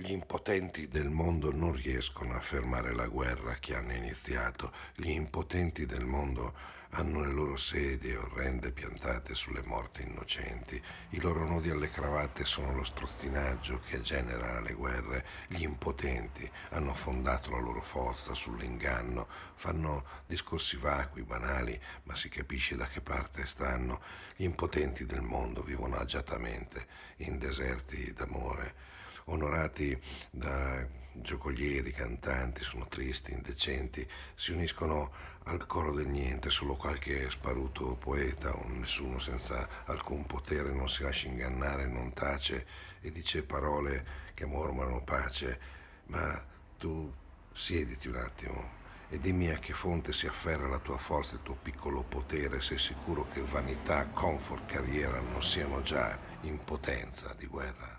Gli impotenti del mondo non riescono a fermare la guerra che hanno iniziato. Gli impotenti del mondo hanno le loro sedie orrende piantate sulle morte innocenti. I loro nodi alle cravatte sono lo strozzinaggio che genera le guerre. Gli impotenti hanno fondato la loro forza sull'inganno. Fanno discorsi vacui, banali, ma si capisce da che parte stanno. Gli impotenti del mondo vivono agiatamente in deserti d'amore, onorati da giocolieri, cantanti, sono tristi, indecenti, si uniscono al coro del niente, solo qualche sparuto poeta o nessuno senza alcun potere non si lascia ingannare, non tace e dice parole che mormorano pace. Ma tu siediti un attimo e dimmi a che fonte si afferra la tua forza, il tuo piccolo potere, sei sicuro che vanità, comfort, carriera non siano già in potenza di guerra?